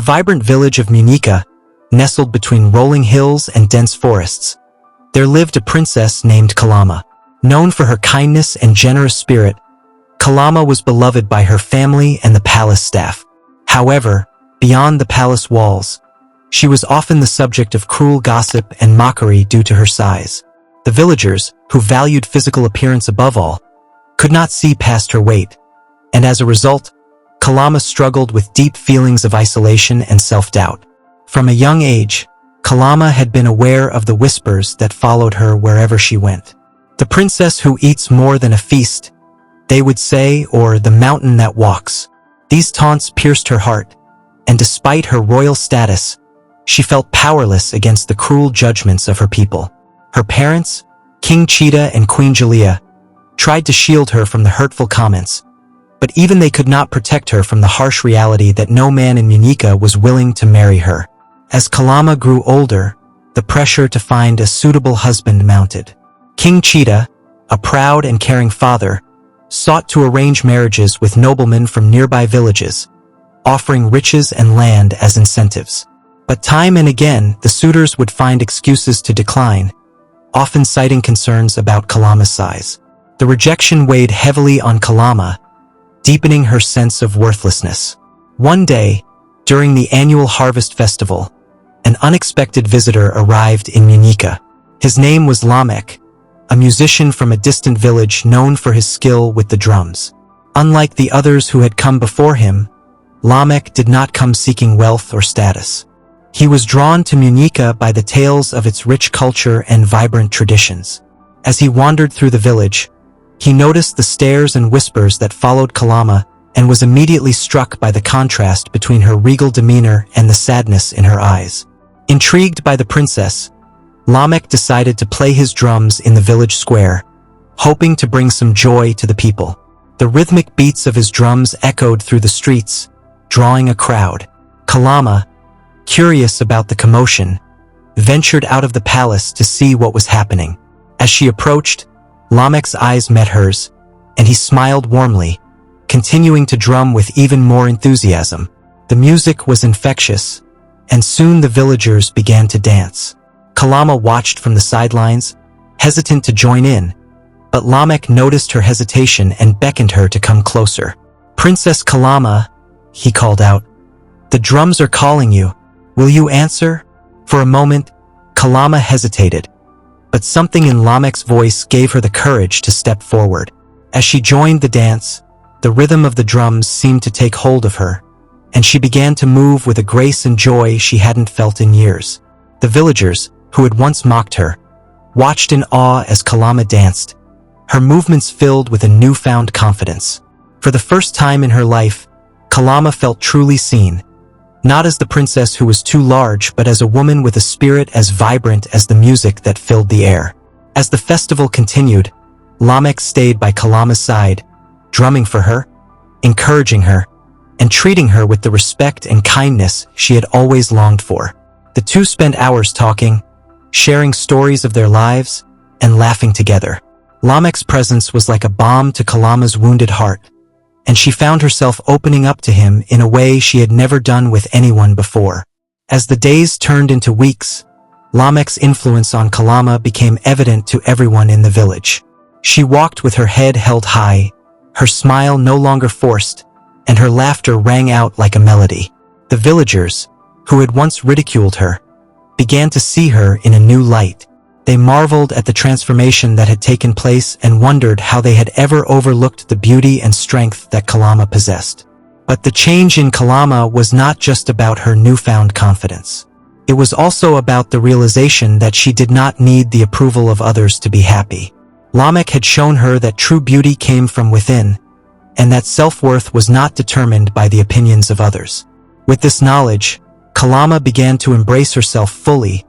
the vibrant village of Munyika, nestled between rolling hills and dense forests, there lived a princess named Kalama. Known for her kindness and generous spirit, Kalama was beloved by her family and the palace staff. However, beyond the palace walls, she was often the subject of cruel gossip and mockery due to her size. The villagers, who valued physical appearance above all, could not see past her weight, and as a result, Kalama struggled with deep feelings of isolation and self-doubt. From a young age, Kalama had been aware of the whispers that followed her wherever she went. The princess who eats more than a feast, they would say, or the mountain that walks. These taunts pierced her heart, and despite her royal status, she felt powerless against the cruel judgments of her people. Her parents, King Cheda and Queen Jalia, tried to shield her from the hurtful comments, but even they could not protect her from the harsh reality that no man in Munyika was willing to marry her. As Kalama grew older, the pressure to find a suitable husband mounted. King Cheda, a proud and caring father, sought to arrange marriages with noblemen from nearby villages, offering riches and land as incentives. But time and again, the suitors would find excuses to decline, often citing concerns about Kalama's size. The rejection weighed heavily on Kalama, deepening her sense of worthlessness. One day, during the annual harvest festival, an unexpected visitor arrived in Munyika. His name was Lamek, a musician from a distant village known for his skill with the drums. Unlike the others who had come before him, Lamek did not come seeking wealth or status. He was drawn to Munyika by the tales of its rich culture and vibrant traditions. As he wandered through the village, he noticed the stares and whispers that followed Kalama and was immediately struck by the contrast between her regal demeanor and the sadness in her eyes. Intrigued by the princess, Lamek decided to play his drums in the village square, hoping to bring some joy to the people. The rhythmic beats of his drums echoed through the streets, drawing a crowd. Kalama, curious about the commotion, ventured out of the palace to see what was happening. As she approached, Lamek's eyes met hers, and he smiled warmly, continuing to drum with even more enthusiasm. The music was infectious, and soon the villagers began to dance. Kalama watched from the sidelines, hesitant to join in, but Lamek noticed her hesitation and beckoned her to come closer. "Princess Kalama," he called out, "the drums are calling you. Will you answer?" For a moment, Kalama hesitated, but something in Lamek's voice gave her the courage to step forward. As she joined the dance, the rhythm of the drums seemed to take hold of her, and she began to move with a grace and joy she hadn't felt in years. The villagers, who had once mocked her, watched in awe as Kalama danced, her movements filled with a newfound confidence. For the first time in her life, Kalama felt truly seen, not as the princess who was too large, but as a woman with a spirit as vibrant as the music that filled the air. As the festival continued, Lamek stayed by Kalama's side, drumming for her, encouraging her, and treating her with the respect and kindness she had always longed for. The two spent hours talking, sharing stories of their lives, and laughing together. Lamek's presence was like a balm to Kalama's wounded heart, and she found herself opening up to him in a way she had never done with anyone before. As the days turned into weeks, Lamek's influence on Kalama became evident to everyone in the village. She walked with her head held high, her smile no longer forced, and her laughter rang out like a melody. The villagers, who had once ridiculed her, began to see her in a new light. They marveled at the transformation that had taken place and wondered how they had ever overlooked the beauty and strength that Kalama possessed. But the change in Kalama was not just about her newfound confidence. It was also about the realization that she did not need the approval of others to be happy. Lamek had shown her that true beauty came from within, and that self-worth was not determined by the opinions of others. With this knowledge, Kalama began to embrace herself fully,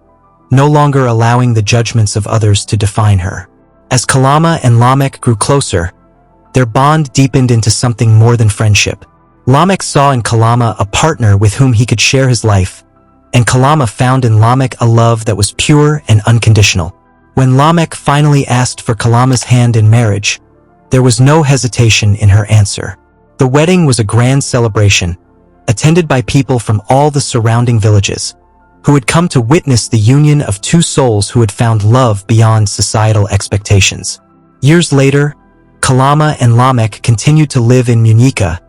no longer allowing the judgments of others to define her. As Kalama and Lamek grew closer, their bond deepened into something more than friendship. Lamek saw in Kalama a partner with whom he could share his life, and Kalama found in Lamek a love that was pure and unconditional. When Lamek finally asked for Kalama's hand in marriage, there was no hesitation in her answer. The wedding was a grand celebration, attended by people from all the surrounding villages, who had come to witness the union of two souls who had found love beyond societal expectations. Years later, Kalama and Lamek continued to live in Munyika,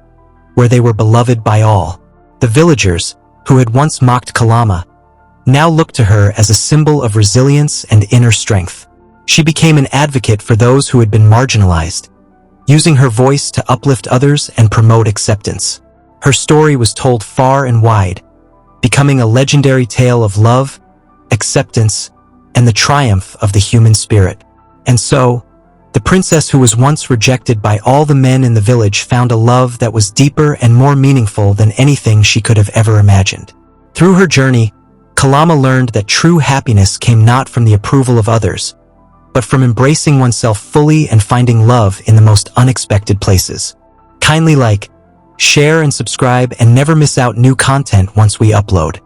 where they were beloved by all. The villagers, who had once mocked Kalama, now looked to her as a symbol of resilience and inner strength. She became an advocate for those who had been marginalized, using her voice to uplift others and promote acceptance. Her story was told far and wide, becoming a legendary tale of love, acceptance, and the triumph of the human spirit. And so, the princess who was once rejected by all the men in the village found a love that was deeper and more meaningful than anything she could have ever imagined. Through her journey, Kalama learned that true happiness came not from the approval of others, but from embracing oneself fully and finding love in the most unexpected places. Kindly like, share and subscribe and never miss out new content once we upload.